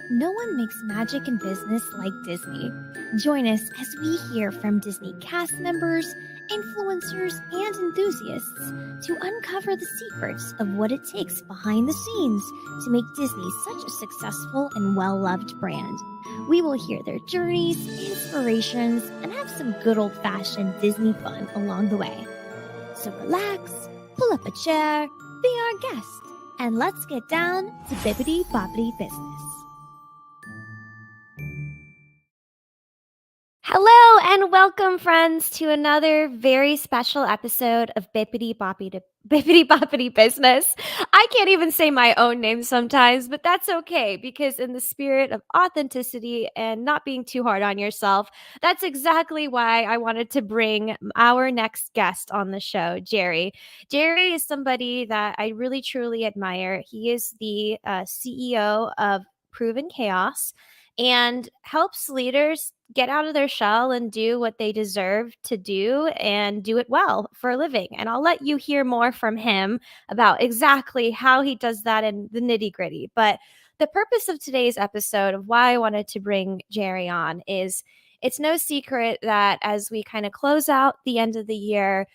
No one makes magic in business like Disney. Join us as we hear from Disney cast members, influencers, and enthusiasts to uncover the secrets of what it takes behind the scenes to make Disney such a successful and well-loved brand. We will hear their journeys, inspirations, and have some good old-fashioned Disney fun along the way. So relax, pull up a chair, be our guest, and let's get down to Bippity Boppity Business. Hello and welcome, friends, to another very special episode of Bippity Boppity Business. I can't even say my own name sometimes, but that's okay because in the spirit of authenticity and not being too hard on yourself, that's exactly why I wanted to bring our next guest on the show, Jerry. Jerry is somebody that I really truly admire. He is the CEO of Proven Chaos and helps leaders get out of their shell and do what they deserve to do and do it well for a living. And I'll let you hear more from him about exactly how he does that in the nitty gritty. But the purpose of today's episode of why I wanted to bring Jerry on is it's no secret that as we kind of close out the end of the year,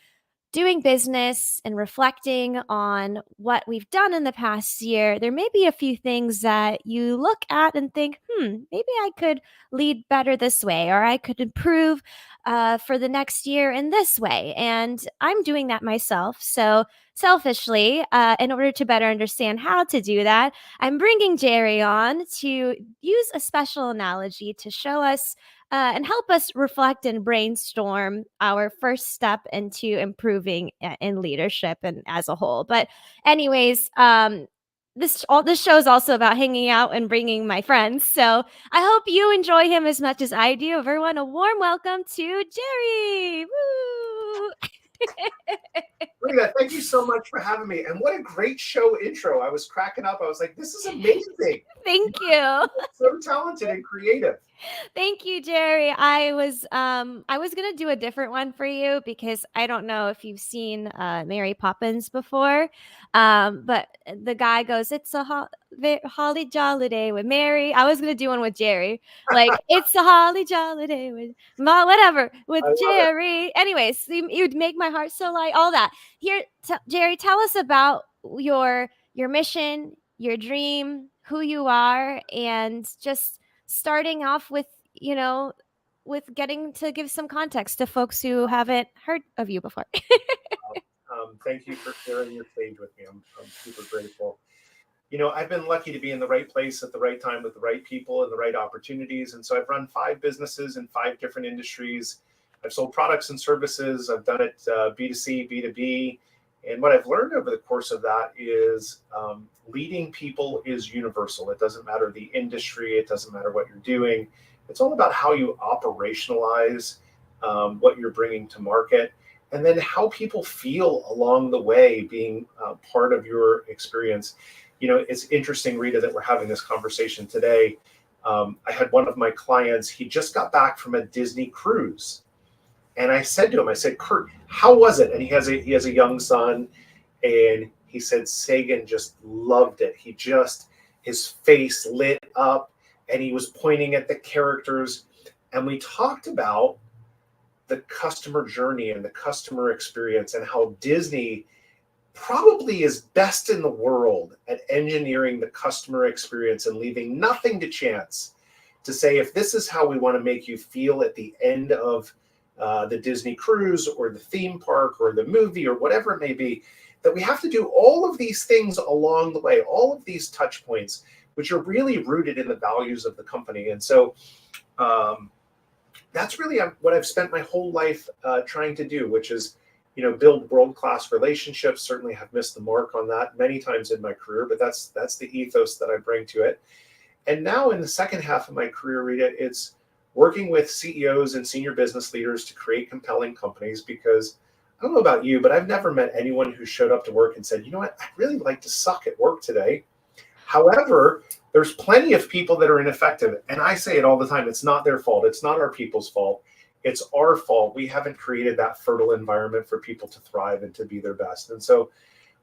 doing business and reflecting on what we've done in the past year, there may be a few things that you look at and think, maybe I could lead better this way, or I could improve for the next year in this way. And I'm doing that myself. So, selfishly, in order to better understand how to do that, I'm bringing Jerry on to use a special analogy to show us and help us reflect and brainstorm our first step into improving in leadership and as a whole. But anyways, this show is also about hanging out and bringing my friends. So I hope you enjoy him as much as I do. Everyone, a warm welcome to Jerry. Woo! Rita, thank you so much for having me. And what a great show intro. I was cracking up. I was like, this is amazing. Thank you. So talented and creative. Thank you, Jerry. I was gonna do a different one for you because I don't know if you've seen Mary Poppins before. But the guy goes, "It's a holly jolly day with Mary." I was gonna do one with Jerry, like "It's a holly jolly day with whatever with I love it. Jerry." Anyways, you'd make my heart so light. All that here, Jerry. Tell us about your mission, your dream, who you are, and just starting off with, with getting to give some context to folks who haven't heard of you before. Thank you for sharing your stage with me. I'm super grateful. I've been lucky to be in the right place at the right time with the right people and the right opportunities. And so I've run 5 businesses in 5 different industries. I've sold products and services. I've done it B2C, B2B. And what I've learned over the course of that is leading people is universal. It doesn't matter the industry. It doesn't matter what you're doing. It's all about how you operationalize what you're bringing to market, and then how people feel along the way being part of your experience. It's interesting, Rita, that we're having this conversation today. I had one of my clients, he just got back from a Disney cruise. And I said to him, I said, "Kurt, how was it?" And he has a young son. And he said, "Sagan just loved it. His face lit up and he was pointing at the characters." And we talked about the customer journey and the customer experience and how Disney probably is best in the world at engineering the customer experience and leaving nothing to chance to say, if this is how we want to make you feel at the end of the Disney cruise or the theme park or the movie or whatever it may be, that we have to do all of these things along the way, all of these touch points, which are really rooted in the values of the company. And so that's really what I've spent my whole life trying to do, which is, build world-class relationships. Certainly have missed the mark on that many times in my career, but that's the ethos that I bring to it. And now in the second half of my career, Rita, it's working with CEOs and senior business leaders to create compelling companies, because I don't know about you, but I've never met anyone who showed up to work and said, "You know what, I'd really like to suck at work today." However, there's plenty of people that are ineffective. And I say it all the time. It's not their fault. It's not our people's fault. It's our fault. We haven't created that fertile environment for people to thrive and to be their best. And so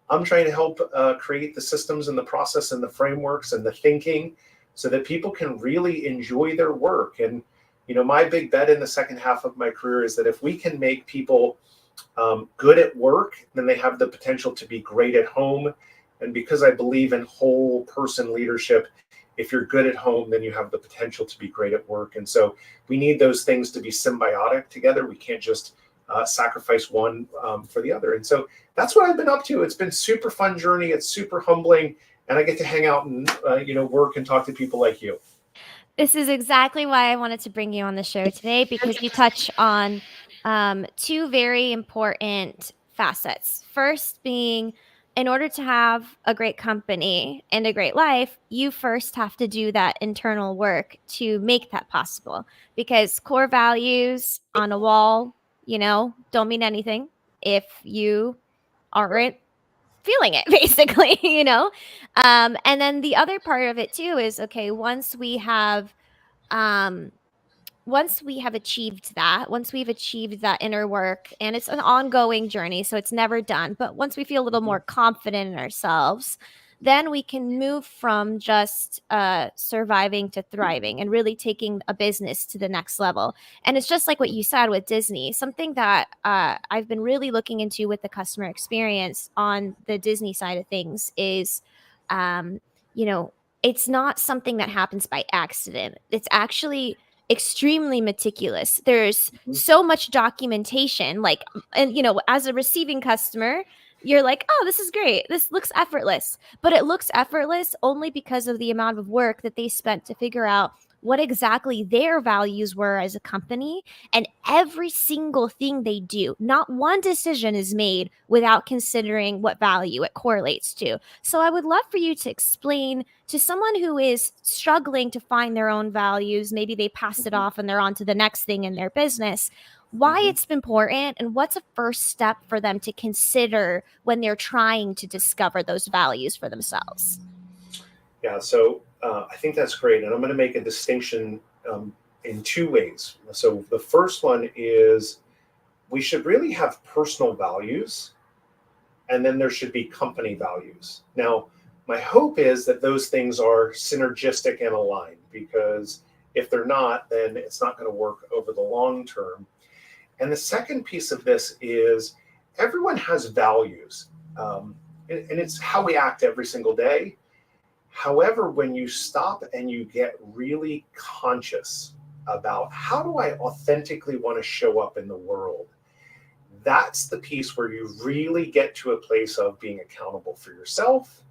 I'm trying to help create the systems and the process and the frameworks and the thinking so that people can really enjoy their work. And, my big bet in the second half of my career is that if we can make people good at work, then they have the potential to be great at home. And because I believe in whole person leadership, if you're good at home, then you have the potential to be great at work. And so we need those things to be symbiotic together. We can't just sacrifice one for the other. And so that's what I've been up to. It's been super fun journey. It's super humbling. And I get to hang out and, work and talk to people like you. This is exactly why I wanted to bring you on the show today, because you touch on two very important facets. First, being in order to have a great company and a great life, you first have to do that internal work to make that possible. Because core values on a wall, don't mean anything if you aren't feeling it, basically, and then the other part of it too is, okay, um once we've achieved that inner work, and it's an ongoing journey, so it's never done, but once we feel a little more confident in ourselves, then we can move from just surviving to thriving and really taking a business to the next level. And it's just like what you said with Disney. Something that I've been really looking into with the customer experience on the Disney side of things is, um, you know, it's not something that happens by accident. It's actually extremely meticulous. There's so much documentation, and as a receiving customer, you're like, oh, this is great, this looks effortless, but it looks effortless only because of the amount of work that they spent to figure out what exactly their values were as a company. And every single thing they do, not one decision is made without considering what value it correlates to. So I would love for you to explain to someone who is struggling to find their own values, maybe they passed it off and they're on to the next thing in their business, why it's important and what's a first step for them to consider when they're trying to discover those values for themselves. Yeah, so I think that's great. And I'm going to make a distinction in two ways. So the first one is we should really have personal values, and then there should be company values. Now, my hope is that those things are synergistic and aligned, because if they're not, then it's not going to work over the long term. And the second piece of this is everyone has values, and it's how we act every single day. However, when you stop and you get really conscious about how do I authentically want to show up in the world, that's the piece where you really get to a place of being accountable for yourself,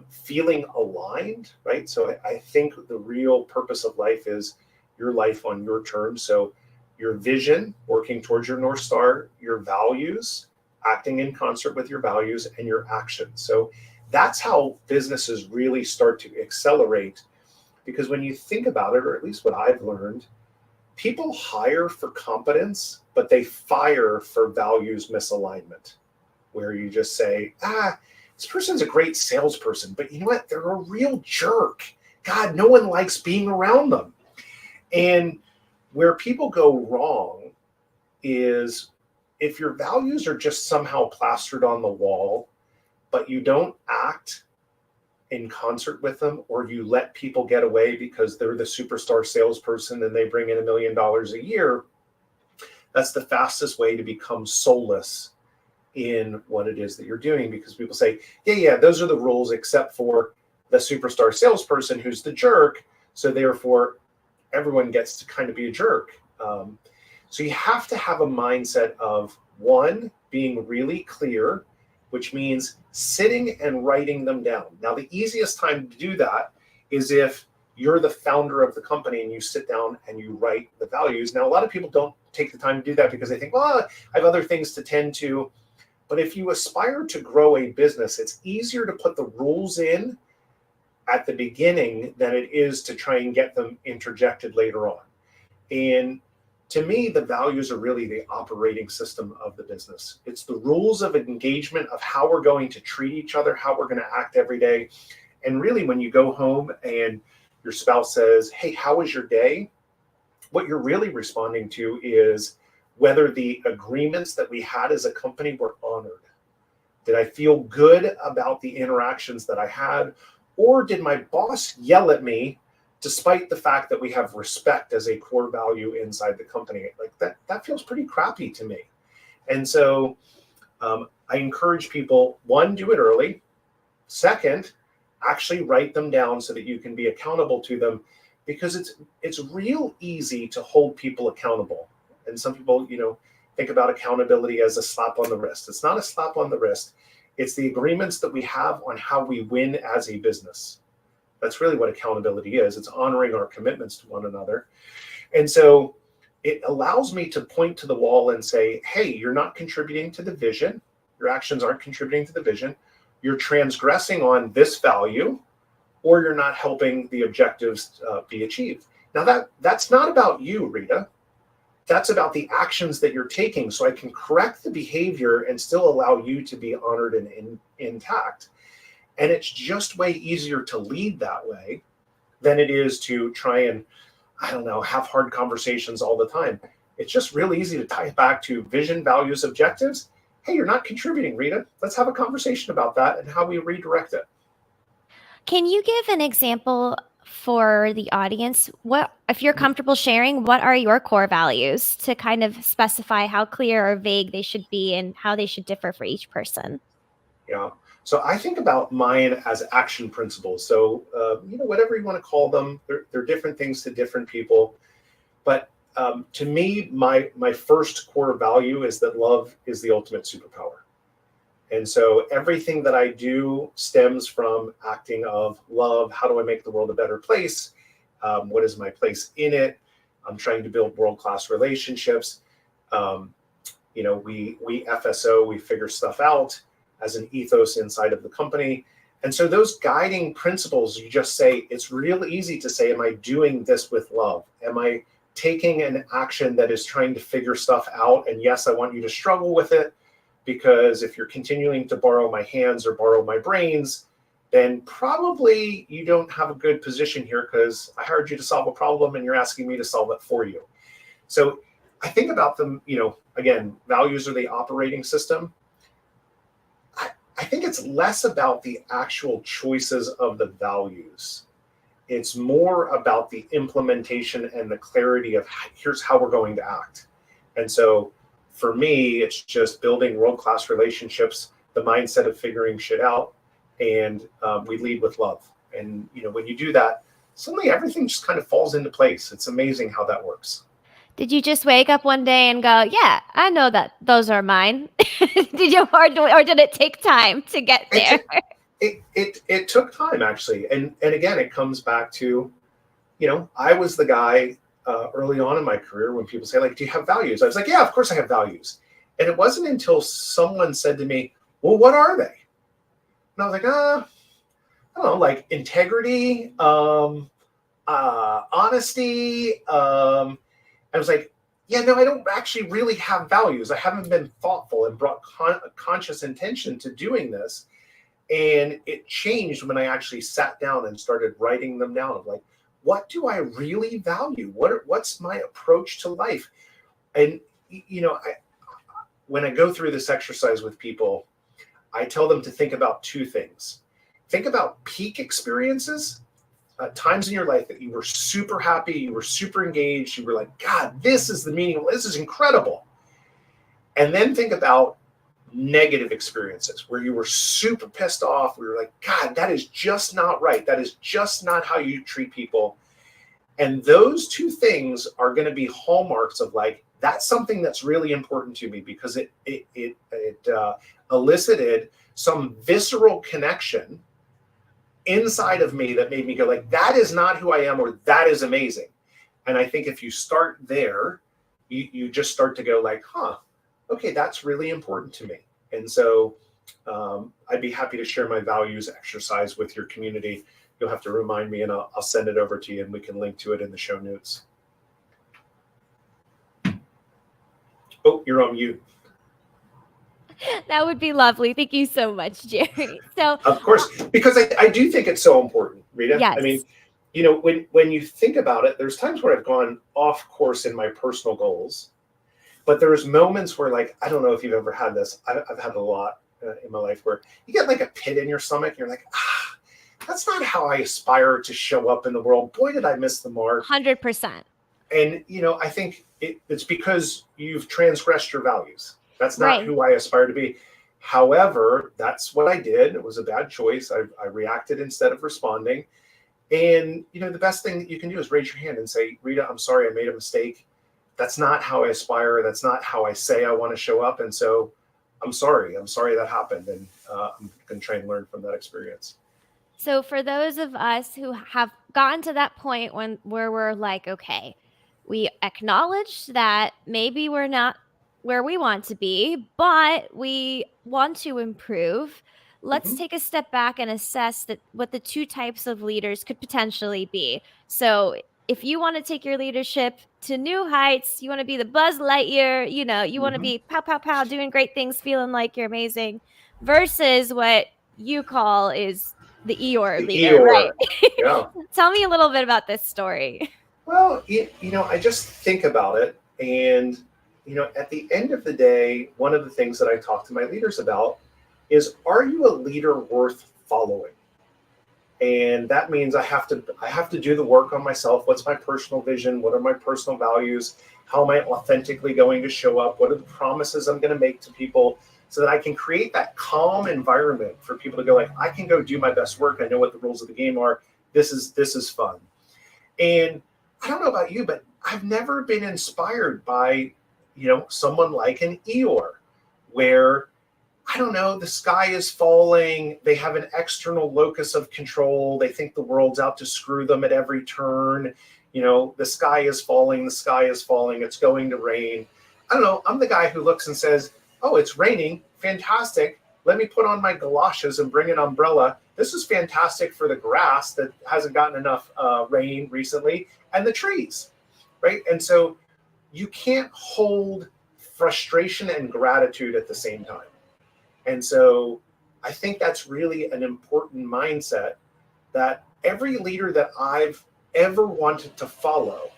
feeling aligned, right? So I think the real purpose of life is your life on your terms. So your vision, working towards your North Star, your values, acting in concert with your values, and your actions. So that's how businesses really start to accelerate. Because when you think about it, or at least what I've learned, people hire for competence, but they fire for values misalignment, where you just say, this person's a great salesperson, but you know what? They're a real jerk. God, no one likes being around them. And where people go wrong is if your values are just somehow plastered on the wall, but you don't act in concert with them, or you let people get away because they're the superstar salesperson and they bring in $1 million a year, that's the fastest way to become soulless in what it is that you're doing. Because people say, yeah, those are the rules except for the superstar salesperson who's the jerk. So therefore, everyone gets to kind of be a jerk. So you have to have a mindset of, one, being really clear, which means sitting and writing them down. Now, the easiest time to do that is if you're the founder of the company and you sit down and you write the values. Now, a lot of people don't take the time to do that because they think, well, I have other things to tend to. But if you aspire to grow a business, it's easier to put the rules in at the beginning than it is to try and get them interjected later on. And to me, the values are really the operating system of the business. It's the rules of engagement of how we're going to treat each other, how we're going to act every day. And really, when you go home and your spouse says, hey, how was your day? What you're really responding to is whether the agreements that we had as a company were honored. Did I feel good about the interactions that I had? Or did my boss yell at me despite the fact that we have respect as a core value inside the company? Like that feels pretty crappy to me. And so I encourage people, one, do it early. Second, actually write them down so that you can be accountable to them, because it's real easy to hold people accountable. And some people, think about accountability as a slap on the wrist. It's not a slap on the wrist. It's the agreements that we have on how we win as a business. That's really what accountability is. It's honoring our commitments to one another. And so it allows me to point to the wall and say, hey, you're not contributing to the vision. Your actions aren't contributing to the vision. You're transgressing on this value, or you're not helping the objectives be achieved. Now that's not about you, Rita. That's about the actions that you're taking. So I can correct the behavior and still allow you to be honored and intact. And it's just way easier to lead that way than it is to try and, have hard conversations all the time. It's just really easy to tie it back to vision, values, objectives. Hey, you're not contributing, Rita. Let's have a conversation about that and how we redirect it. Can you give an example for the audience? What, if you're comfortable sharing, what are your core values, to kind of specify how clear or vague they should be and how they should differ for each person? Yeah. So I think about mine as action principles. So, whatever you want to call them, they're different things to different people. But to me, my first core value is that love is the ultimate superpower. And so everything that I do stems from acting of love. How do I make the world a better place? What is my place in it? I'm trying to build world-class relationships. We FSO, we figure stuff out as an ethos inside of the company. And so those guiding principles, you just say, it's real easy to say, am I doing this with love? Am I taking an action that is trying to figure stuff out? And yes, I want you to struggle with it, because if you're continuing to borrow my hands or borrow my brains, then probably you don't have a good position here, because I hired you to solve a problem and you're asking me to solve it for you. So I think about them, again, values are the operating system. I think it's less about the actual choices of the values. It's more about the implementation and the clarity of here's how we're going to act. And so for me, it's just building world-class relationships, the mindset of figuring shit out, and we lead with love. And when you do that, suddenly everything just kind of falls into place. It's amazing how that works. Did you just wake up one day and go, yeah, I know that those are mine? Did you, or did it take time to get there? It took time, actually. And again, it comes back to, I was the guy early on in my career when people say, like, do you have values? I was like, yeah, of course I have values. And it wasn't until someone said to me, well, what are they? And I was like, I don't know, like integrity, honesty. I was like, yeah, no, I don't actually really have values. I haven't been thoughtful and brought conscious intention to doing this. And it changed when I actually sat down and started writing them down of like, what do I really value? What's my approach to life? And, when I go through this exercise with people, I tell them to think about two things. Think about peak experiences, times in your life that you were super happy, you were super engaged, you were like, God, this is the meaning, this is incredible. And then think about negative experiences where you were super pissed off, where you're like, God, that is just not right. That is just not how you treat people. And those two things are going to be hallmarks of like, that's something that's really important to me, because it elicited some visceral connection inside of me that made me go like, that is not who I am, or that is amazing. And I think if you start there, you just start to go like, okay, that's really important to me. And so I'd be happy to share my values exercise with your community. You'll have to remind me, and I'll send it over to you, and we can link to it in the show notes. Oh, you're on mute. That would be lovely. Thank you so much, Jerry. So, of course, because I do think it's so important, Rita. Yes. I mean, when you think about it, there's times where I've gone off course in my personal goals, but there's moments where, like, I don't know if you've ever had this. I've had a lot in my life where you get like a pit in your stomach. And you're like, that's not how I aspire to show up in the world. Boy, did I miss the mark. 100%. And, I think it's because you've transgressed your values. That's not Right. who I aspire to be. However, that's what I did. It was a bad choice. I reacted instead of responding. And, the best thing that you can do is raise your hand and say, Rita, I'm sorry, I made a mistake. That's not how I aspire. That's not how I say I want to show up. And so I'm sorry. I'm sorry that happened. And I'm going to try and learn from that experience. So for those of us who have gotten to that point where we're like, okay, we acknowledge that maybe we're not where we want to be, but we want to improve. Let's Mm-hmm. take a step back and assess that what the two types of leaders could potentially be. So if you want to take your leadership to new heights, you want to be the Buzz Lightyear, you want to Mm-hmm. be pow pow pow doing great things, feeling like you're amazing, versus what you call is the Eeyore The leader, right? Eeyore. Yeah. Tell me a little bit about this story. Well, I just think about it. And, at the end of the day, one of the things that I talk to my leaders about is, are you a leader worth following? And that means I have to do the work on myself. What's my personal vision? What are my personal values? How am I authentically going to show up? What are the promises I'm going to make to people so that I can create that calm environment for people to go like, I can go do my best work. I know what the rules of the game are. This is fun. And I don't know about you, but I've never been inspired by, someone like an Eeyore, where, I don't know, the sky is falling. They have an external locus of control. They think the world's out to screw them at every turn. The sky is falling. The sky is falling. It's going to rain. I don't know. I'm the guy who looks and says, oh, it's raining. Fantastic. Let me put on my galoshes and bring an umbrella. This is fantastic for the grass that hasn't gotten enough rain recently, and the trees, right? And so you can't hold frustration and gratitude at the same time. And so I think that's really an important mindset that every leader that I've ever wanted to follow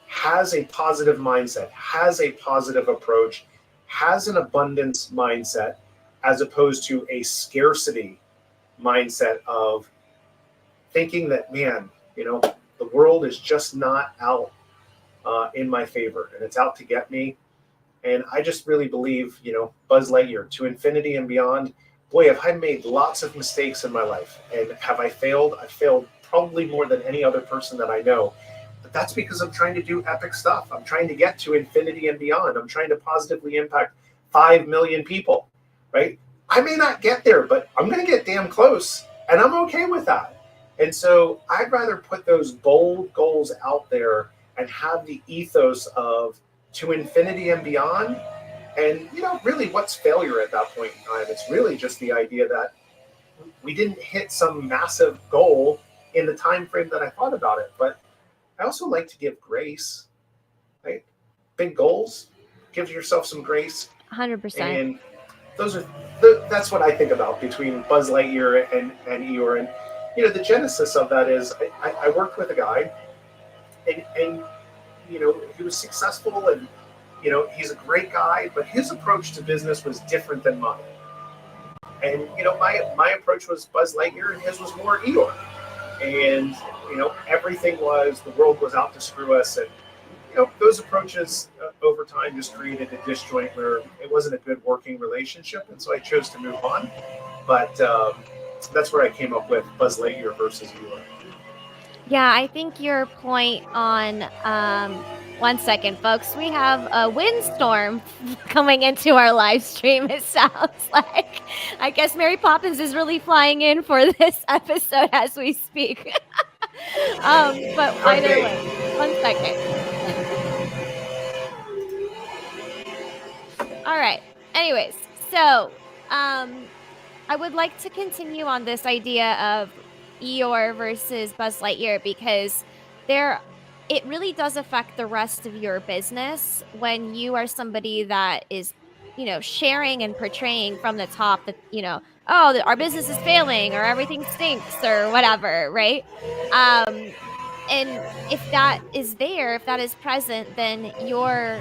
has a positive mindset, has a positive approach, has an abundance mindset, as opposed to a scarcity mindset of thinking that, man, the world is just not out in my favor and it's out to get me. And I just really believe, Buzz Lightyear, to infinity and beyond. Boy, have I made lots of mistakes in my life. And have I failed? I failed probably more than any other person that I know. But that's because I'm trying to do epic stuff. I'm trying to get to infinity and beyond. I'm trying to positively impact 5 million people, right? I may not get there, but I'm going to get damn close. And I'm okay with that. And so I'd rather put those bold goals out there and have the ethos of to infinity and beyond. And, really, what's failure at that point in time? It's really just the idea that we didn't hit some massive goal in the time frame that I thought about it. But I also like to give grace, right? Big goals, give yourself some grace. 100%. And that's what I think about between Buzz Lightyear and Eeyore. And, the genesis of that is I worked with a guy, and he was successful, and he's a great guy, but his approach to business was different than mine. And my approach was Buzz Lightyear, and his was more Eeyore. And everything was, the world was out to screw us, and those approaches over time just created a disjoint where it wasn't a good working relationship, and so I chose to move on. But that's where I came up with Buzz Lightyear versus Eeyore. Yeah, I think your point on 1 second, folks. We have a windstorm coming into our live stream, it sounds like. I guess Mary Poppins is really flying in for this episode as we speak. But either way, 1 second. All right. Anyways, so I would like to continue on this idea of Eeyore versus Buzz Lightyear, because it really does affect the rest of your business when you are somebody that is, sharing and portraying from the top that, oh, our business is failing or everything stinks or whatever, right? And if that is there, if that is present, then your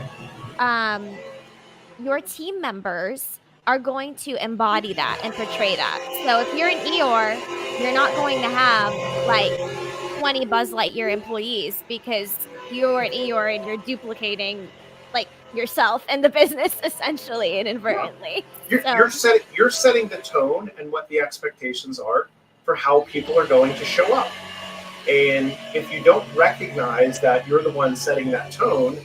team members are going to embody that and portray that. So if you're an Eeyore, you're not going to have like 20 Buzz Lightyear employees because you're an Eeyore and you're duplicating like yourself and the business essentially and Yeah. inadvertently. You're So setting the tone and what the expectations are for how people are going to show up. And if you don't recognize that you're the one setting that tone,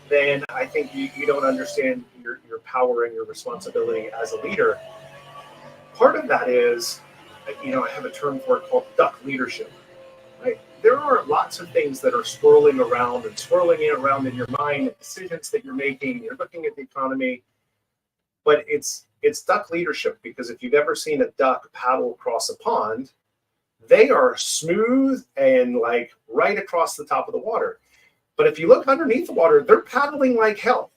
then I think you don't understand your power and your responsibility as a leader. Part of that is, I have a term for it called duck leadership. Right? There are lots of things that are swirling around in your mind, decisions that you're making. You're looking at the economy, but it's duck leadership, because if you've ever seen a duck paddle across a pond, they are smooth and like right across the top of the water. But if you look underneath the water, they're paddling like hell.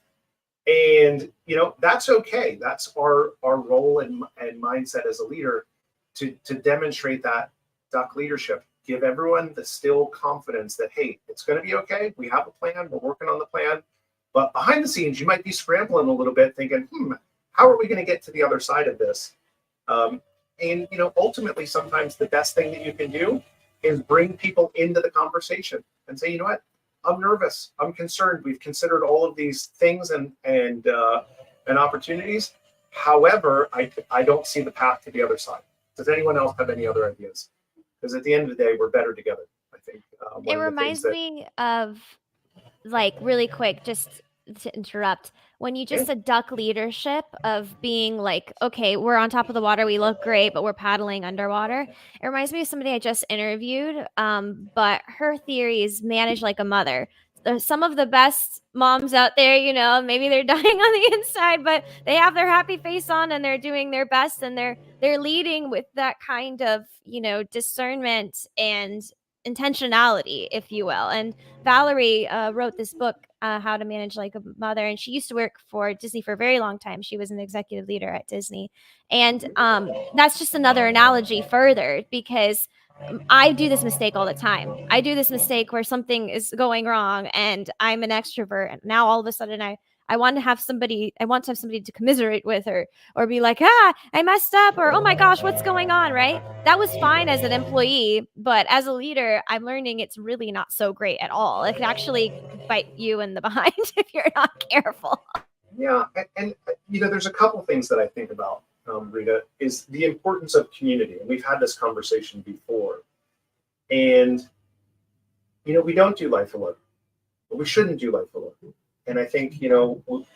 And that's okay. That's our role and mindset as a leader, to demonstrate that duck leadership. Give everyone the still confidence that, hey, it's going to be okay. We have a plan. We're working on the plan. But behind the scenes, you might be scrambling a little bit, thinking, how are we going to get to the other side of this? And ultimately, sometimes the best thing that you can do is bring people into the conversation and say, you know what? I'm nervous. I'm concerned. We've considered all of these things and opportunities. However, I don't see the path to the other side. Does anyone else have any other ideas? Because at the end of the day, we're better together, I think. it reminds me of like really quick, just to interrupt, when you just said duck leadership of being like, okay, we're on top of the water, we look great, but we're paddling underwater. It reminds me of somebody I just interviewed, but her theory is manage like a mother. Some of the best moms out there, maybe they're dying on the inside, but they have their happy face on and they're doing their best and they're leading with that kind of, discernment and intentionality, if you will. And Valerie wrote this book, How to Manage Like a Mother, and she used to work for Disney for a very long time. She was an executive leader at Disney. And that's just another analogy further, because I do this mistake all the time. I do this mistake where something is going wrong and I'm an extrovert. And now all of a sudden I want to have somebody to commiserate with, or be like, I messed up, or, oh my gosh, what's going on, right? That was fine as an employee, but as a leader, I'm learning it's really not so great at all. It could actually bite you in the behind if you're not careful. Yeah, and there's a couple things that I think about, Rita, is the importance of community. And we've had this conversation before. And, we don't do life alone, but we shouldn't do life alone. And I think,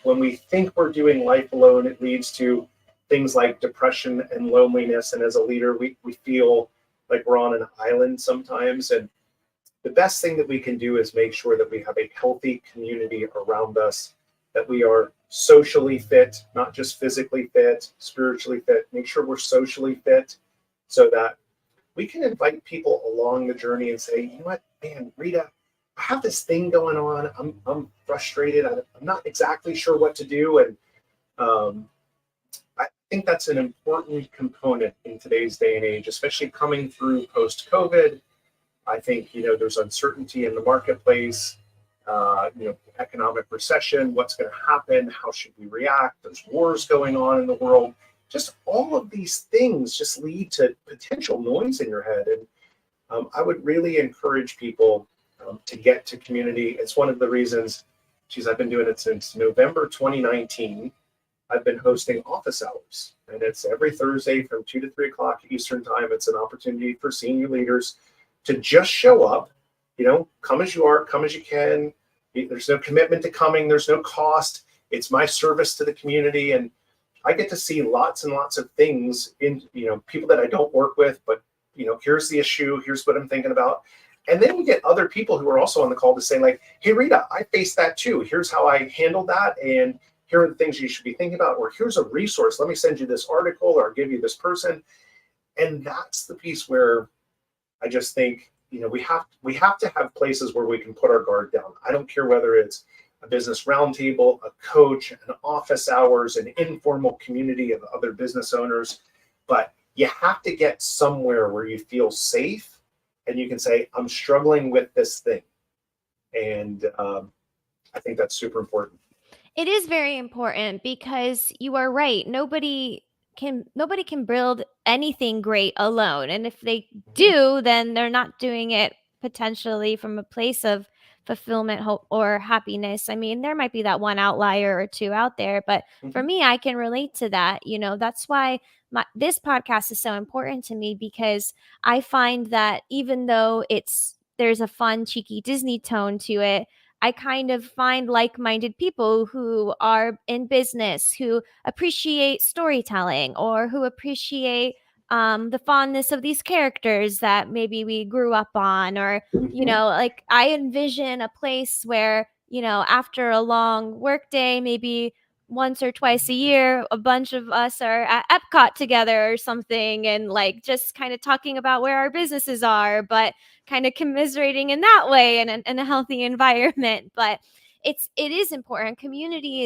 when we think we're doing life alone, it leads to things like depression and loneliness. And as a leader, we feel like we're on an island sometimes. And the best thing that we can do is make sure that we have a healthy community around us, that we are socially fit, not just physically fit, spiritually fit. Make sure we're socially fit so that we can invite people along the journey and say, you know what, man, Rita, I have this thing going on. I'm frustrated. I'm not exactly sure what to do. And I think that's an important component in today's day and age, especially coming through post-COVID. I think, there's uncertainty in the marketplace, economic recession, what's going to happen, how should we react? There's wars going on in the world. Just all of these things just lead to potential noise in your head. And I would really encourage people to get to community. It's one of the reasons, I've been doing it since November 2019. I've been hosting office hours, and it's every Thursday from 2 to 3 o'clock Eastern time. It's an opportunity for senior leaders to just show up, come as you are, come as you can. There's no commitment to coming. There's no cost. It's my service to the community. And I get to see lots and lots of things in, people that I don't work with, but, here's the issue. Here's what I'm thinking about. And then we get other people who are also on the call to say, like, hey, Rita, I faced that too. Here's how I handled that. And here are the things you should be thinking about. Or here's a resource. Let me send you this article or give you this person. And that's the piece where I just think, we have to have places where we can put our guard down. I don't care whether it's a business roundtable, a coach, an office hours, an informal community of other business owners, but you have to get somewhere where you feel safe and you can say, I'm struggling with this thing. And I think that's super important. It is very important because you are right. Nobody can build anything great alone. And if they Mhm, do, then they're not doing it potentially from a place of fulfillment, hope, or happiness. I mean, there might be that one outlier or two out there, but for mhm, me, I can relate to that. That's why this podcast is so important to me, because I find that even though there's a fun, cheeky Disney tone to it, I kind of find like minded people who are in business, who appreciate storytelling, or who appreciate the fondness of these characters that maybe we grew up on. Or, mhm. like I envision a place where, after a long work day, maybe once or twice a year, a bunch of us are at Epcot together or something, and like just kind of talking about where our businesses are, but kind of commiserating in that way, and in a healthy environment. But it is important. Community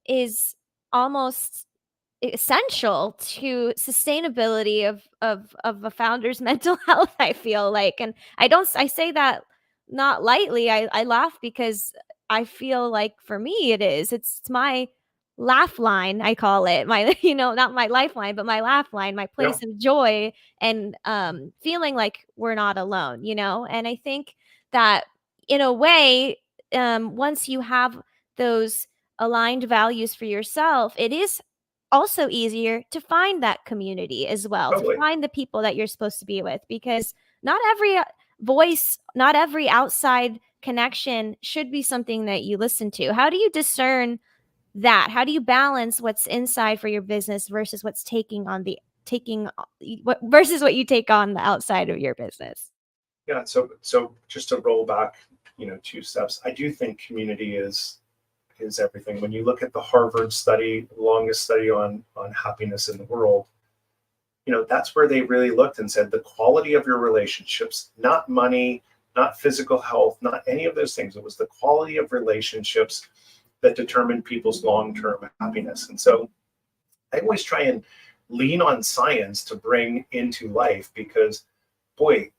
is almost essential to sustainability of a founder's mental health, I feel like. And I say that not lightly. I laugh because I feel like for me it's my laugh line, I call it. My not my lifeline, but my laugh line, my Yeah, place of joy, and feeling like we're not alone. And I think that in a way, once you have those aligned values for yourself, it is also easier to find that community as well, to totally. find the people that you're supposed to be with, because not every voice, not every outside connection should be something that you listen to. How do you discern that? How do you balance what's inside for your business versus what's taking what versus what you take on the outside of your business? Yeah. So just to roll back, 2 steps, I do think community is everything. When you look at the Harvard study, longest study on happiness in the world, that's where they really looked and said the quality of your relationships, not money, not physical health, not any of those things. It was the quality of relationships that determined people's long-term happiness. And so I always try and lean on science to bring into life because, boy,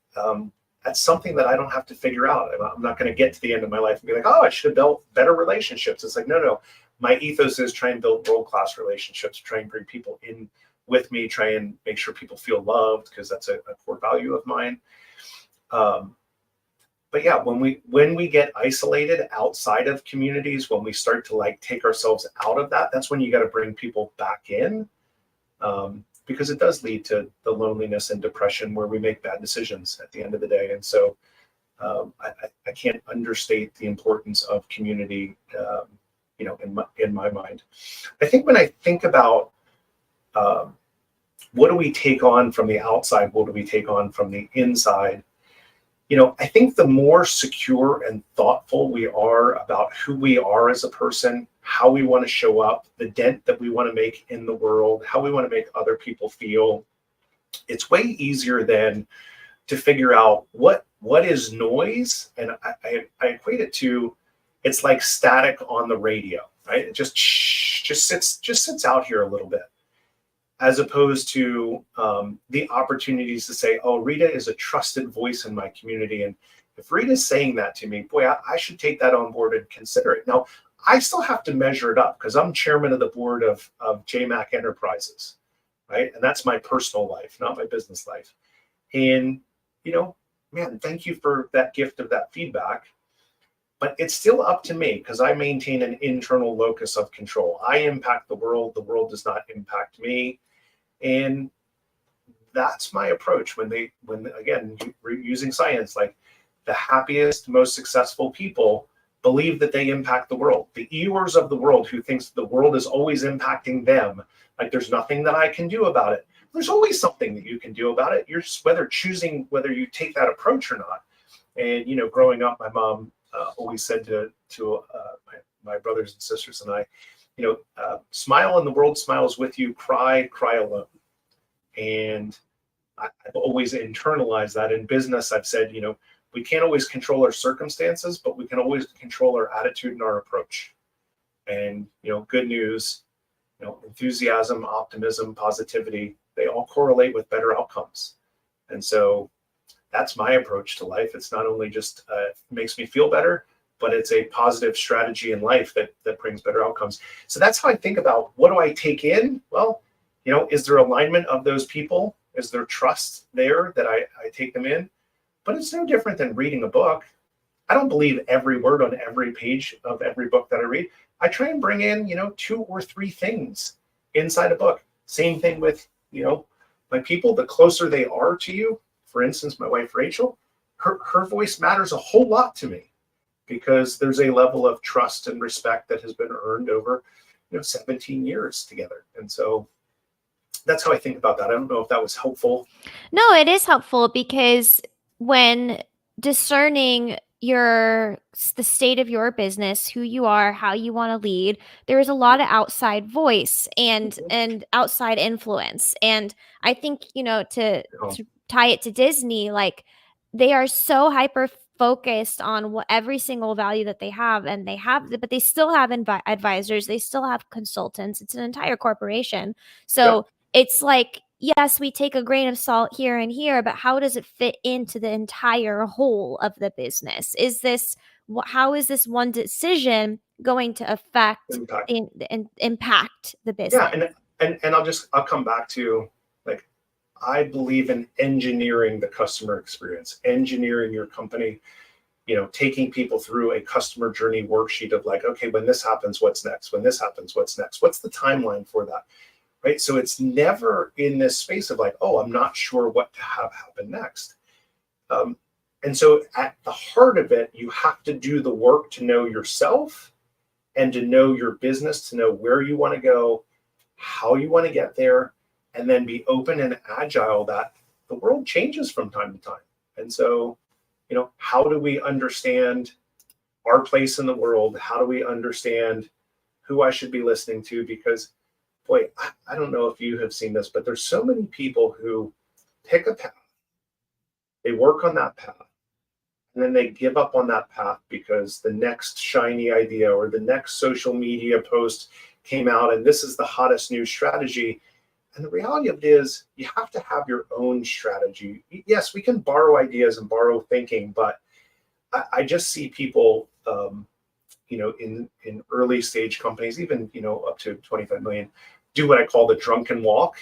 that's something that I don't have to figure out. I'm not going to get to the end of my life and be like, oh, I should have built better relationships. It's like, no, no. My ethos is try and build world-class relationships, try and bring people in with me, try and make sure people feel loved, because that's a core value of mine. Um, but yeah, when we get isolated outside of communities, when we start to like take ourselves out of that, that's when you got to bring people back in, because it does lead to the loneliness and depression where we make bad decisions at the end of the day. And so I can't understate the importance of community, in my mind. I think when I think about um, what do we take on from the outside, what do we take on from the inside, I think the more secure and thoughtful we are about who we are as a person, how we want to show up, the dent that we want to make in the world, how we want to make other people feel, it's way easier than to figure out what is noise. And I equate it to, it's like static on the radio, right? It just sits out here a little bit, as opposed to the opportunities to say, oh, Rita is a trusted voice in my community. And if Rita's saying that to me, boy, I should take that on board and consider it. Now, I still have to measure it up because I'm chairman of the board of JMac Enterprises, right? And that's my personal life, not my business life. And, man, thank you for that gift of that feedback. But it's still up to me because I maintain an internal locus of control. I impact the world does not impact me. And that's my approach when again, using science, like the happiest, most successful people believe that they impact the world. The Eeyores of the world who thinks the world is always impacting them, like there's nothing that I can do about it. There's always something that you can do about it. You're just whether you take that approach or not. And growing up, my mom always said to my brothers and sisters and I, smile and the world smiles with you, cry alone. And I've always internalized that. In business, I've said, we can't always control our circumstances, but we can always control our attitude and our approach. And, good news, enthusiasm, optimism, positivity, they all correlate with better outcomes. And so that's my approach to life. It's not only just makes me feel better, but it's a positive strategy in life that brings better outcomes. So that's how I think about, what do I take in? Well, is there alignment of those people? Is there trust there that I take them in? But it's no different than reading a book. I don't believe every word on every page of every book that I read. I try and bring in, 2 or 3 things inside a book. Same thing with, my people. The closer they are to you, for instance, my wife, Rachel, her voice matters a whole lot to me, because there's a level of trust and respect that has been earned over, 17 years together. And so that's how I think about that. I don't know if that was helpful. No, it is helpful, because when discerning the state of your business, who you are, how you want to lead, there is a lot of outside voice and outside influence. And I think, to tie it to Disney, like, they are so hyper focused on every single value that they have, and but they still have advisors, they still have consultants. It's an entire corporation. So it's like, yes, we take a grain of salt here and here, but how does it fit into the entire whole of the business? How is this one decision going to affect impact the business? Yeah, and I'll come back to, like, I believe in engineering the customer experience, engineering your company, taking people through a customer journey worksheet of, like, okay, when this happens, what's next? When this happens, what's next? What's the timeline for that? Right? So it's never in this space of, like, oh, I'm not sure what to have happen next. And so at the heart of it, you have to do the work to know yourself and to know your business, to know where you want to go, how you want to get there, and then be open and agile that the world changes from time to time. And so, how do we understand our place in the world? How do we understand who I should be listening to? Because, boy, I don't know if you have seen this, but there's so many people who pick a path, they work on that path, and then they give up on that path because the next shiny idea or the next social media post came out, and this is the hottest new strategy. And the reality of it is, you have to have your own strategy. Yes, we can borrow ideas and borrow thinking, but I just see people, in early stage companies, even, up to 25 million, do what I call the drunken walk.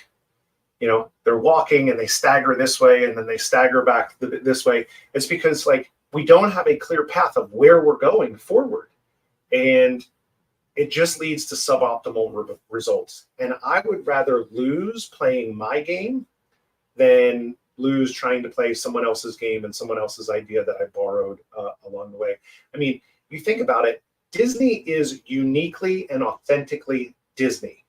They're walking and they stagger this way and then they stagger back this way. It's because, like, we don't have a clear path of where we're going forward. And it just leads to suboptimal results. And I would rather lose playing my game than lose trying to play someone else's game and someone else's idea that I borrowed along the way. I mean, you think about it, Disney is uniquely and authentically Disney.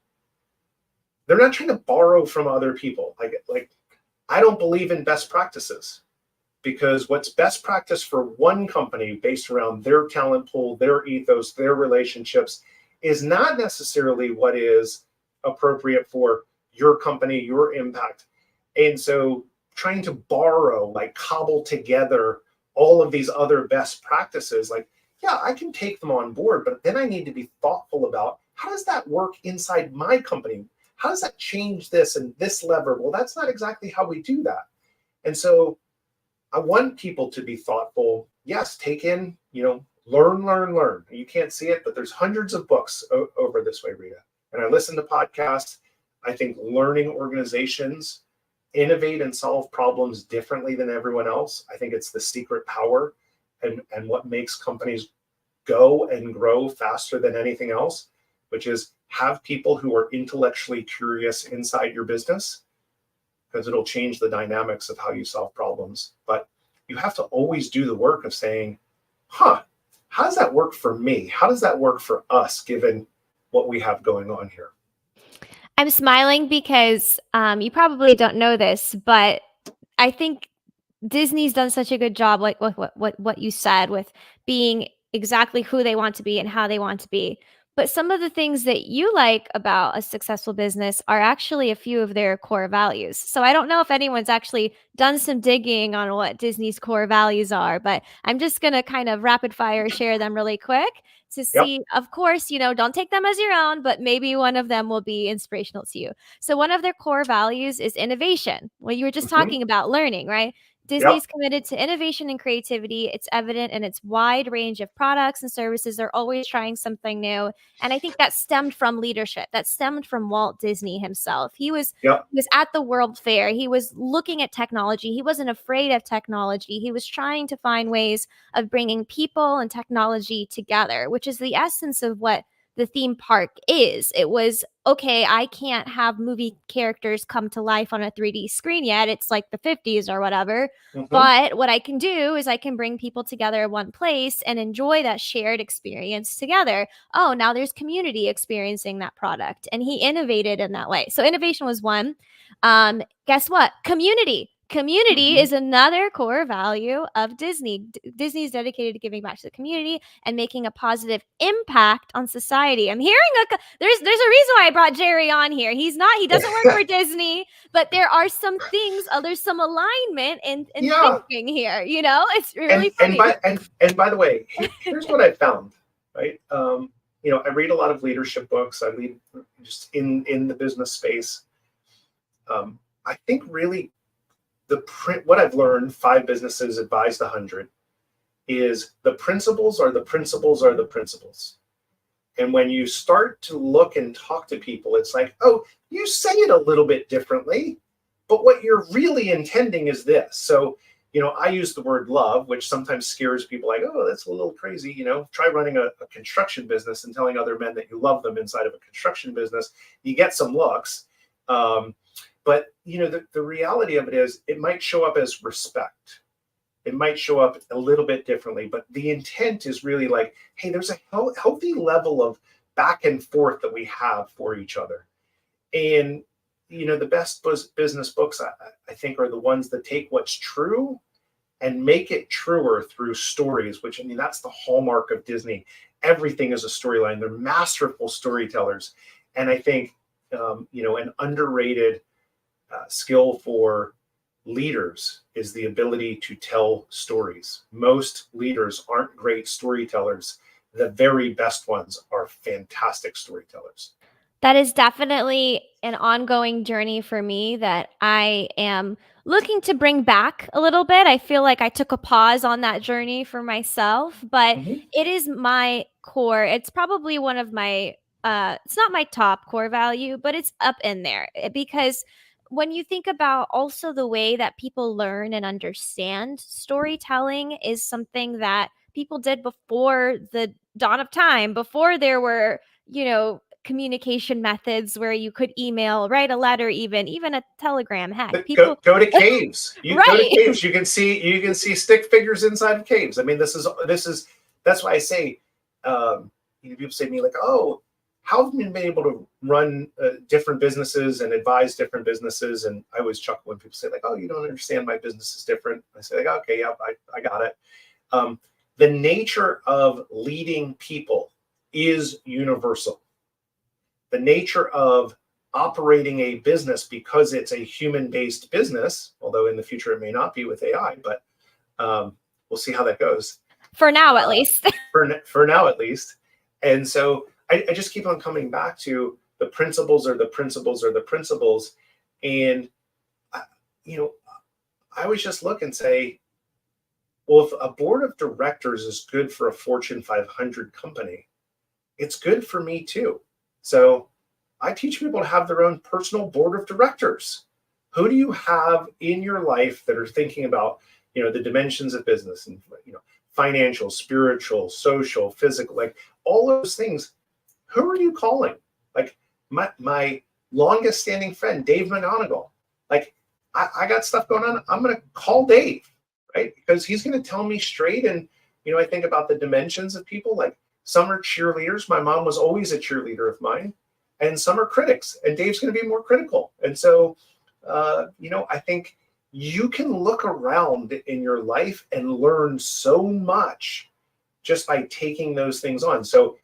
They're not trying to borrow from other people. Like I don't believe in best practices, because what's best practice for one company based around their talent pool, their ethos, their relationships, is not necessarily what is appropriate for your company, your impact. And so trying to borrow, like, cobble together all of these other best practices, like, yeah, I can take them on board, but then I need to be thoughtful about, how does that work inside my company? How does that change this and this lever? Well, that's not exactly how we do that. And so I want people to be thoughtful. Yes, take in, learn. You can't see it, but there's hundreds of books over this way, Rita. And I listen to podcasts. I think learning organizations innovate and solve problems differently than everyone else. I think it's the secret power and what makes companies go and grow faster than anything else, which is have people who are intellectually curious inside your business, because it'll change the dynamics of how you solve problems. But you have to always do the work of saying, how does that work for me? How does that work for us, given what we have going on here? I'm smiling because you probably don't know this, but I think Disney's done such a good job, like what you said, with being exactly who they want to be and how they want to be. But some of the things that you like about a successful business are actually a few of their core values. So I don't know if anyone's actually done some digging on what Disney's core values are, but I'm just going to kind of rapid fire share them really quick to see. Of course, don't take them as your own, but maybe one of them will be inspirational to you. So one of their core values is innovation. Well, you were just talking about learning, right? Yep. Disney's committed to innovation and creativity. It's evident in its wide range of products and services. They're always trying something new. And I think that stemmed from leadership. That stemmed from Walt Disney himself. Yep. He was at the World Fair. He was looking at technology. He wasn't afraid of technology. He was trying to find ways of bringing people and technology together, which is the essence of what the theme park is. It was, okay, I can't have movie characters come to life on a 3D screen yet. It's like the 50s or whatever. Mm-hmm. But what I can do is I can bring people together in one place and enjoy that shared experience together. Oh, now there's community experiencing that product. And he innovated in that way. So innovation was one. Guess what? Community. Community Mm-hmm. is another core value of Disney. Disney is dedicated to giving back to the community and making a positive impact on society. I'm hearing there's a reason why I brought Jerry on here. He doesn't work for Disney, but there are some things, there's some alignment in Yeah. thinking here. It's really funny. And by the way, here's what I found, right? I read a lot of leadership books. I read just in the business space. I think really what I've learned, 5 businesses advised 100, is the principles are the principles are the principles. And when you start to look and talk to people, it's like, oh, you say it a little bit differently, but what you're really intending is this. So, I use the word love, which sometimes scares people, like, oh, that's a little crazy. Try running a construction business and telling other men that you love them inside of a construction business. You get some looks. But the reality of it is, it might show up as respect. It might show up a little bit differently, but the intent is really like, hey, there's a healthy level of back and forth that we have for each other. And the best business books, I think, are the ones that take what's true and make it truer through stories, which, that's the hallmark of Disney. Everything is a storyline. They're masterful storytellers. And I think, an underrated skill for leaders is the ability to tell stories. Most leaders aren't great storytellers. The very best ones are fantastic storytellers. That is definitely an ongoing journey for me that I am looking to bring back a little bit. I feel like I took a pause on that journey for myself, but Mm-hmm. it is my core. It's probably one of my it's not my top core value, but it's up in there because when you think about also the way that people learn and understand storytelling is something that people did before the dawn of time, before there were, communication methods where you could email, write a letter, even a telegram. Heck, But people go to caves. You go to right. caves. You can see stick figures inside of caves. This is that's why I say, people say to me like, oh, how have you been able to run different businesses and advise different businesses? And I always chuckle when people say like, oh, you don't understand, my business is different. I say like, okay, yeah, I got it. The nature of leading people is universal. The nature of operating a business, because it's a human-based business, although in the future it may not be with AI, but we'll see how that goes. For now, at least. for now, at least. And so I just keep on coming back to the principles are the principles are the principles. And, I always just look and say, well, if a board of directors is good for a Fortune 500 company, it's good for me too. So I teach people to have their own personal board of directors. Who do you have in your life that are thinking about, the dimensions of business and, financial, spiritual, social, physical, like all those things? Who are you calling? Like my longest standing friend, Dave McGonigal. Like I got stuff going on. I'm going to call Dave, right? Because he's going to tell me straight. And, I think about the dimensions of people. Like some are cheerleaders. My mom was always a cheerleader of mine. And some are critics. And Dave's going to be more critical. And so, I think you can look around in your life and learn so much just by taking those things on. So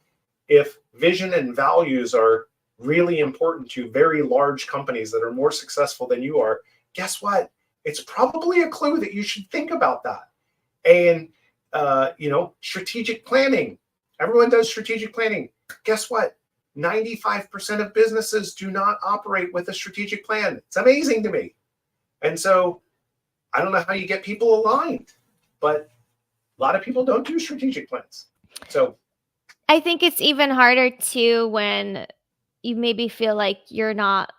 if vision and values are really important to very large companies that are more successful than you are, guess what? It's probably a clue that you should think about that. And, strategic planning. Everyone does strategic planning. Guess what? 95% of businesses do not operate with a strategic plan. It's amazing to me. And so I don't know how you get people aligned, but a lot of people don't do strategic plans. So I think it's even harder too when you maybe feel like you're not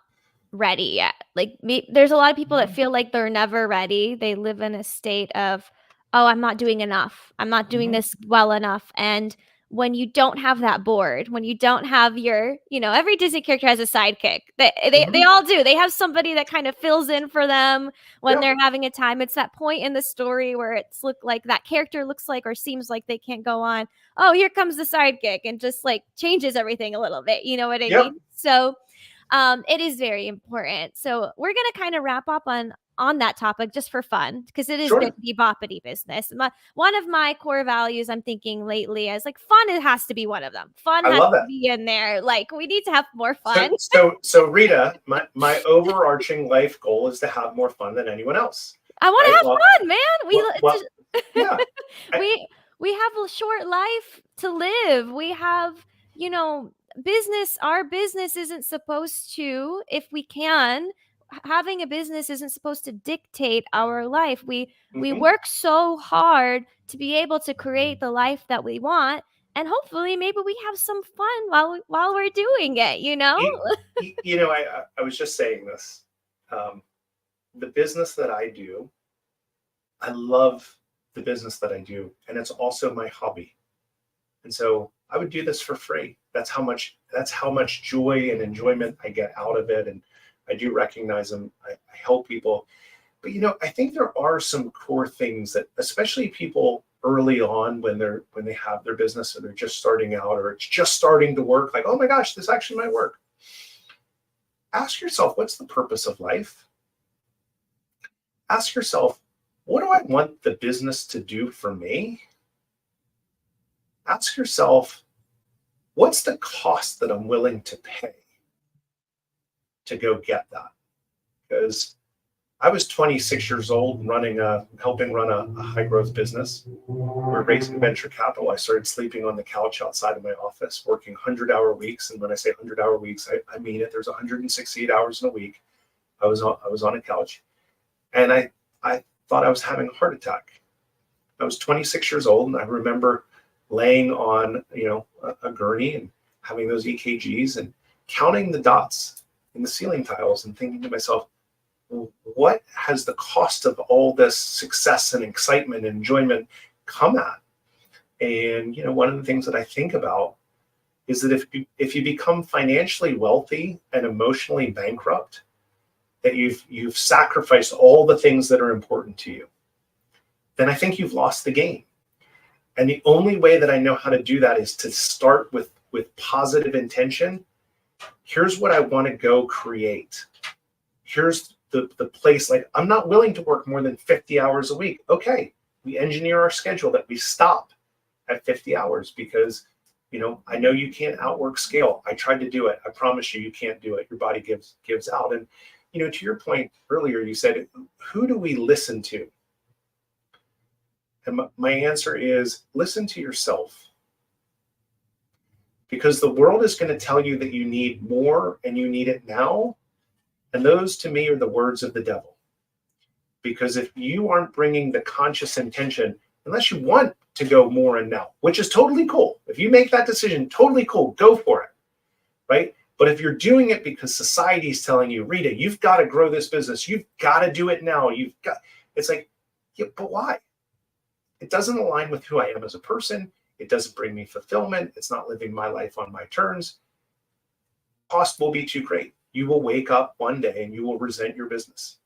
ready yet. Like there's a lot of people that feel like they're never ready. They live in a state of, oh, I'm not doing enough. I'm not doing this well enough. And when you don't have that board, when you don't have your, every Disney character has a sidekick. They all do. They have somebody that kind of fills in for them when they're having a time. It's that point in the story where it's like that character looks like or seems like they can't go on. Oh, here comes the sidekick and just like changes everything a little bit. You know what I mean? So it is very important. So we're gonna kind of wrap up on that topic just for fun because it is Bippity Boppity Business. One of my core values I'm thinking lately is like fun. It has to be one of them. Fun has to be in there. Like we need to have more fun. So Rita, my overarching life goal is to have more fun than anyone else. I want to have fun, man. We have a short life to live. We have, our business isn't supposed to, if we can, having a business isn't supposed to dictate our life. We work so hard to be able to create the life that we want, and hopefully maybe we have some fun while we're doing it, I was just saying this. The business that I do, I love the business that I do, and it's also my hobby. And so I would do this for free. That's how much joy and enjoyment I get out of it. And I do recognize them. I help people. But I think there are some core things that, especially people early on when they have their business or they're just starting out or it's just starting to work, like, oh my gosh, this actually might work. Ask yourself, what's the purpose of life? Ask yourself, what do I want the business to do for me? Ask yourself, what's the cost that I'm willing to pay to go get that? Because I was 26 years old helping run a high growth business. We're raising venture capital. I started sleeping on the couch outside of my office, working 100-hour weeks. And when I say 100-hour weeks, I mean it. There's 168 hours in a week. I was on a couch, and I thought I was having a heart attack. I was 26 years old, and I remember laying on a gurney and having those EKGs and counting the dots in the ceiling tiles and thinking to myself, what has the cost of all this success and excitement and enjoyment come at? And one of the things that I think about is that if you become financially wealthy and emotionally bankrupt, that you've sacrificed all the things that are important to you, then I think you've lost the game. And the only way that I know how to do that is to start with positive intention. Here's what I want to go create. Here's the place. Like, I'm not willing to work more than 50 hours a week. Okay, we engineer our schedule that we stop at 50 hours because, I know you can't outwork scale. I tried to do it. I promise you can't do it. Your body gives out. And, to your point earlier, you said, who do we listen to? And my answer is listen to yourself. Because the world is going to tell you that you need more and you need it now. And those to me are the words of the devil. Because if you aren't bringing the conscious intention, unless you want to go more and now, which is totally cool. If you make that decision, totally cool, go for it, right? But if you're doing it because society is telling you, Rita, you've got to grow this business. You've got to do it now. It's like, yeah, but why? It doesn't align with who I am as a person. It doesn't bring me fulfillment. It's not living my life on my terms. Cost will be too great. You will wake up one day and you will resent your business.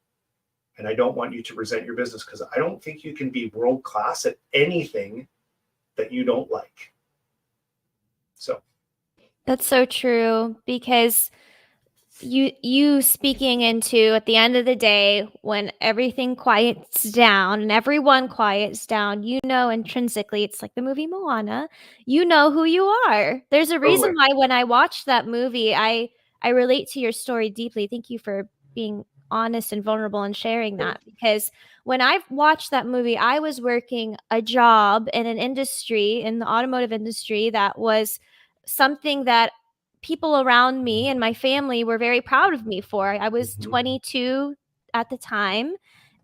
And I don't want you to resent your business because I don't think you can be world class at anything that you don't like. So that's so true, because you speaking into, at the end of the day, when everything quiets down and everyone quiets down, intrinsically, it's like the movie Moana, who you are. There's a reason why when I watched that movie, I relate to your story deeply. Thank you for being honest and vulnerable and sharing that, because when I watched that movie, I was working a job in an industry, in the automotive industry, that was something that people around me and my family were very proud of me for. I was 22 at the time,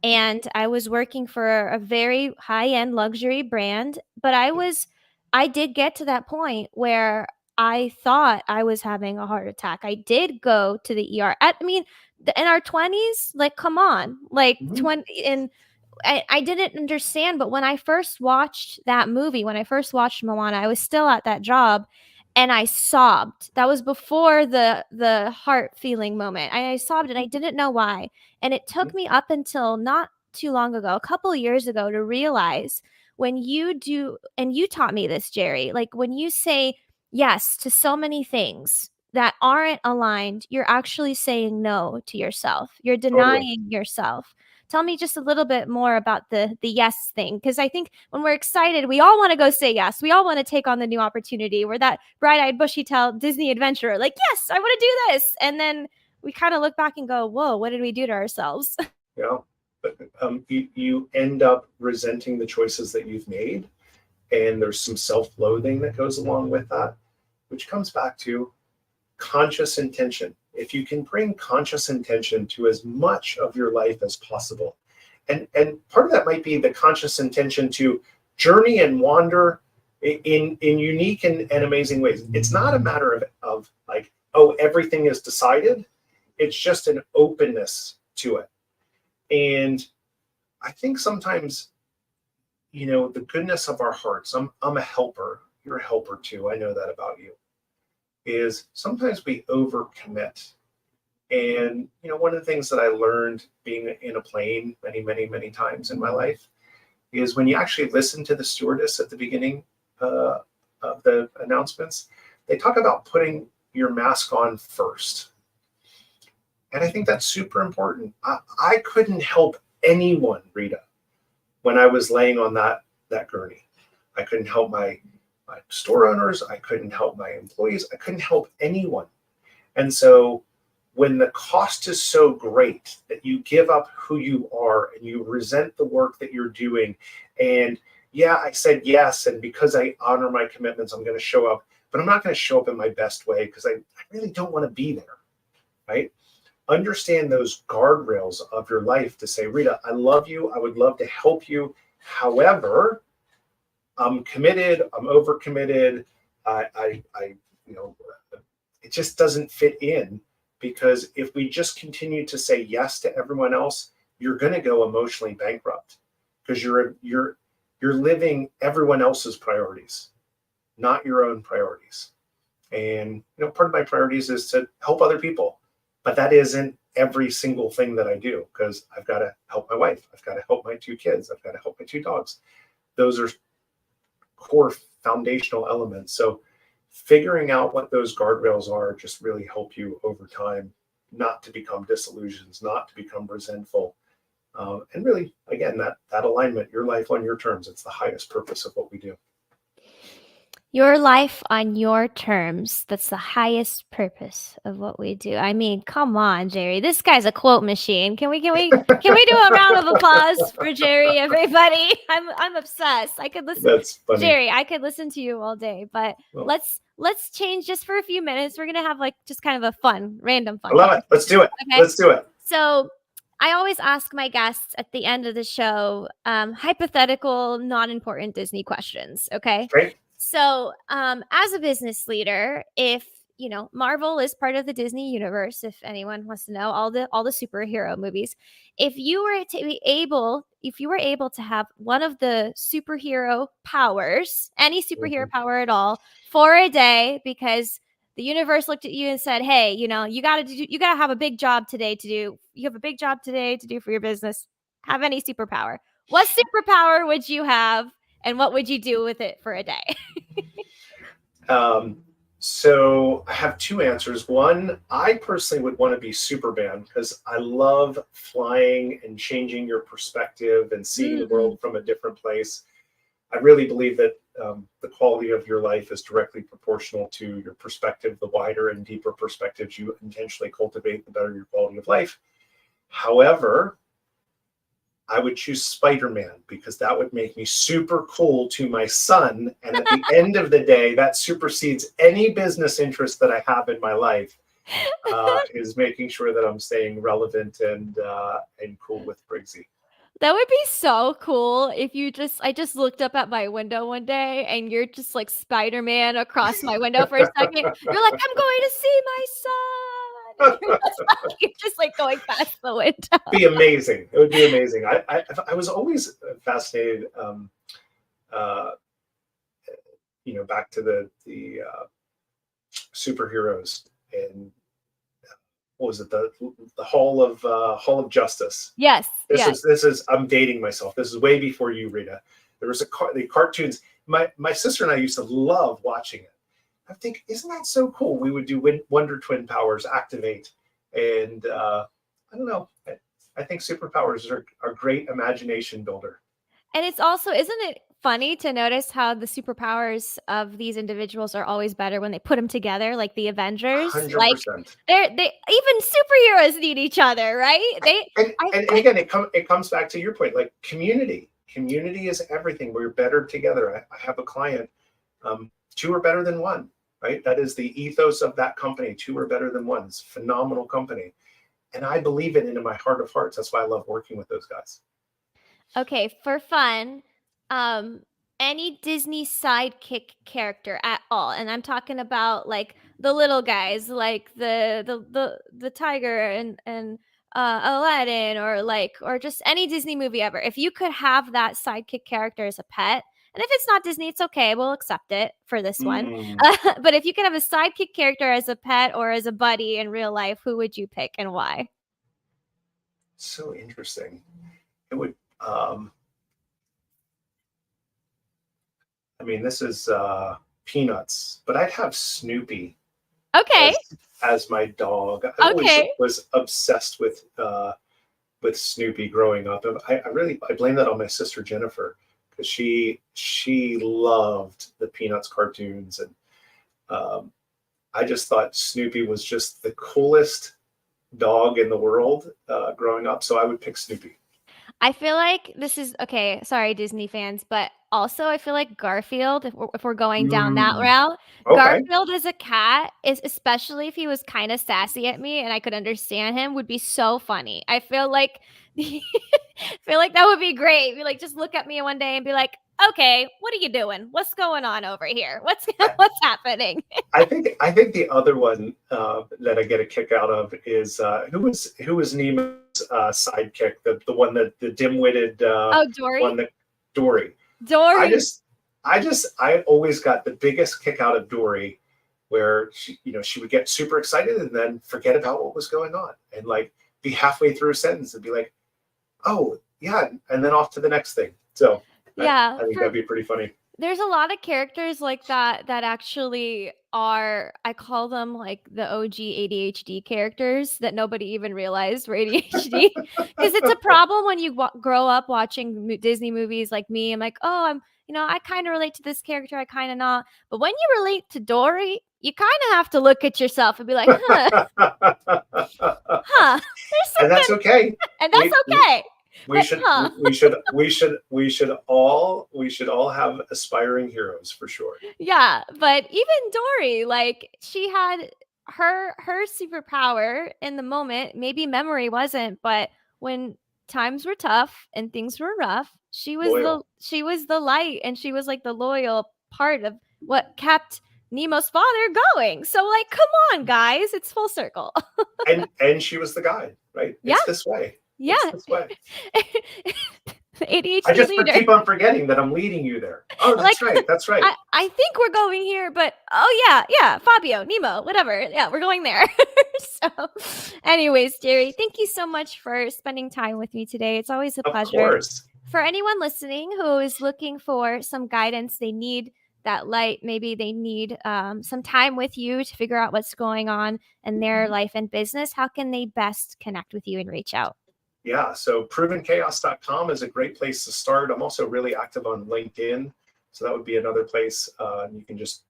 and I was working for a very high-end luxury brand, but I did get to that point where I thought I was having a heart attack. I did go to the ER. I mean, in our 20s, like, come on, like Mhm. 20 in I didn't understand, but when I first watched that movie, when I first watched Moana, I was still at that job and I sobbed. That was before the heart feeling moment. I sobbed and I didn't know why. And it took me up until not too long ago, a couple of years ago, to realize when you do, and you taught me this, Jerry, like when you say yes to so many things that aren't aligned, you're actually saying no to yourself. You're Totally. denying yourself. Tell me just a little bit more about the yes thing, because I think when we're excited, we all want to go say yes. We all want to take on the new opportunity. We're that bright-eyed, bushy-tailed Disney adventurer, like, yes, I want to do this. And then we kind of look back and go, whoa, what did we do to ourselves? Yeah. But you end up resenting the choices that you've made. And there's some self-loathing that goes along with that, which comes back to conscious intention. If you can bring conscious intention to as much of your life as possible, and part of that might be the conscious intention to journey and wander in unique and amazing ways. It's not a matter of like, oh, everything is decided. It's just an openness to it. And I think sometimes, the goodness of our hearts, I'm a helper. You're a helper too. I know that about you. Is sometimes we overcommit. And one of the things that I learned being in a plane many, many, many times in my life is when you actually listen to the stewardess at the beginning of the announcements, they talk about putting your mask on first. And I think that's super important. I couldn't help anyone, Rita, when I was laying on that gurney. I couldn't help my store owners. I couldn't help my employees. I couldn't help anyone. And so when the cost is so great that you give up who you are and you resent the work that you're doing, and yeah, I said yes, and because I honor my commitments, I'm going to show up, but I'm not going to show up in my best way because I really don't want to be there, right? Understand those guardrails of your life to say, Rita, I love you. I would love to help you. However, I'm committed. I'm overcommitted. It just doesn't fit in, because if we just continue to say yes to everyone else, you're going to go emotionally bankrupt because you're living everyone else's priorities, not your own priorities. And part of my priorities is to help other people, but that isn't every single thing that I do, because I've got to help my wife. I've got to help my 2 kids. I've got to help my 2 dogs. Those are core foundational elements. So figuring out what those guardrails are just really help you over time not to become disillusioned, not to become resentful. And really, again, that alignment, your life on your terms, it's the highest purpose of what we do. Your life on your terms. That's the highest purpose of what we do. I mean, come on, Jerry. This guy's a quote machine. Can we do a round of applause for Jerry, everybody? I'm obsessed. I could listen. That's funny. Jerry, I could listen to you all day, but Well, let's change just for a few minutes. We're gonna have like just kind of a random fun. I love it. Let's do it. Okay? Let's do it. So I always ask my guests at the end of the show hypothetical, not important Disney questions. Okay. Great. So, as a business leader, if Marvel is part of the Disney universe, if anyone wants to know all the superhero movies, if you were able to have one of the superhero powers, any superhero power at all, for a day, because the universe looked at you and said, "Hey, you got to have a big job today to do. You have a big job today to do for your business. Have any superpower? What superpower would you have?" And what would you do with it for a day? So I have 2 answers. One, I personally would want to be Superman because I love flying and changing your perspective and seeing the world from a different place. I really believe that the quality of your life is directly proportional to your perspective. The wider and deeper perspectives you intentionally cultivate, the better your quality of life. However, I would choose Spider-Man because that would make me super cool to my son. And at the end of the day, that supersedes any business interest that I have in my life, is making sure that I'm staying relevant and cool with Briggsy. That would be so cool if I just looked up at my window one day and you're just like Spider-Man across my window for a second. You're like, I'm going to see my son. And you're just like going past the window. Be amazing. It would be amazing. I was always fascinated. Uh, Back to the superheroes and what was it, the Hall of Justice. Yes. This is I'm dating myself. This is way before you, Rita. There was the cartoons. My sister and I used to love watching it. I think, isn't that so cool? We would do Wonder Twin powers activate, and I don't know. I think superpowers are great imagination builder. And it's also, isn't it funny to notice how the superpowers of these individuals are always better when they put them together, like the Avengers? Like 100%. they even superheroes need each other, right? And again, it comes back to your point, like community. Community is everything. We're better together. I have a client. Two are better than one, right? That is the ethos of that company. Two are better than one. It's a phenomenal company. And I believe it in my heart of hearts. That's why I love working with those guys. Okay, for fun, any Disney sidekick character at all, and I'm talking about like the little guys, like the tiger and Aladdin, or just any Disney movie ever. If you could have that sidekick character as a pet, and if it's not Disney, it's okay. We'll accept it for this one. But if you could have a sidekick character as a pet or as a buddy in real life, who would you pick and why? So interesting. It would. I mean, this is Peanuts, but I'd have Snoopy. Okay. As my dog. I always was obsessed with Snoopy growing up. I blame that on my sister Jennifer, because she loved the Peanuts cartoons, and I just thought Snoopy was just the coolest dog in the world growing up. So I would pick Snoopy. I feel like this is okay. Sorry, Disney fans, but also I feel like Garfield, if we're going down that route, Okay. Garfield as a cat, especially if he was kind of sassy at me and I could understand him, would be so funny. I feel like that would be great. Be like, just look at me one day and be like, okay, what are you doing? What's going on over here? What's happening? I think the other one that I get a kick out of is who was Nemo's sidekick, the one that the dim-witted Dory. one, that Dory. I always got the biggest kick out of Dory, where she would get super excited and then forget about what was going on and like be halfway through a sentence and be like, oh yeah, and then off to the next thing. So yeah, I think that'd be pretty funny. There's a lot of characters like that actually are, I call them like the OG ADHD characters that nobody even realized were ADHD. Because it's a problem when you grow up watching Disney movies like me. I'm like, oh, I kind of relate to this character, I kind of not. But when you relate to Dory, you kind of have to look at yourself and be like, and that's okay. And that's okay. We should all have aspiring heroes for sure. Yeah, but even Dory, like she had her superpower in the moment. Maybe memory wasn't, but when times were tough and things were rough, she was the light, and she was like the loyal part of what kept Nemo's father going. So like, come on, guys, it's full circle. and she was the guide, right? Yeah. It's this way. Yeah. It's this way. ADHD I just leader. keep on forgetting that I'm leading you there. Oh, that's right. That's right. I think we're going here, but yeah, Fabio, Nemo, whatever. Yeah, we're going there. So, anyways, Jerry, thank you so much for spending time with me today. It's always a pleasure. Of course. For anyone listening who is looking for some guidance, they need that light. Maybe they need some time with you to figure out what's going on in their life and business. How can they best connect with you and reach out? Yeah, so provenchaos.com is a great place to start. I'm also really active on LinkedIn, so that would be another place. You can just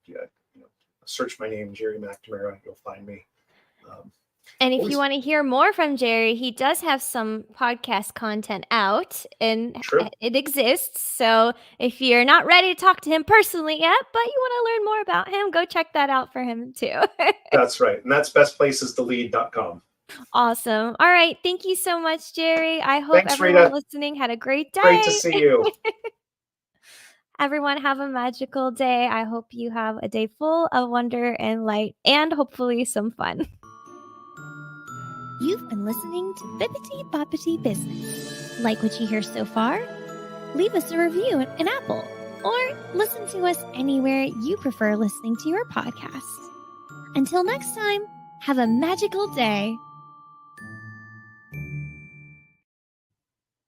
search my name, Jerry Macnamara. You'll find me. And if you want to hear more from Jerry, he does have some podcast content out, and it exists. So if you're not ready to talk to him personally yet, but you want to learn more about him, go check that out for him too. That's right. And that's bestplacestolead.com. Awesome. All right. Thank you so much, Jerry. I hope Thanks, everyone Rita. listening had a great Great to day. see you. Everyone have a magical day. I hope you have a day full of wonder and light and hopefully some fun. You've been listening to Bippity Boppity Business. Like what you hear so far? Leave us a review in Apple or listen to us anywhere you prefer listening to your podcast. Until next time, have a magical day.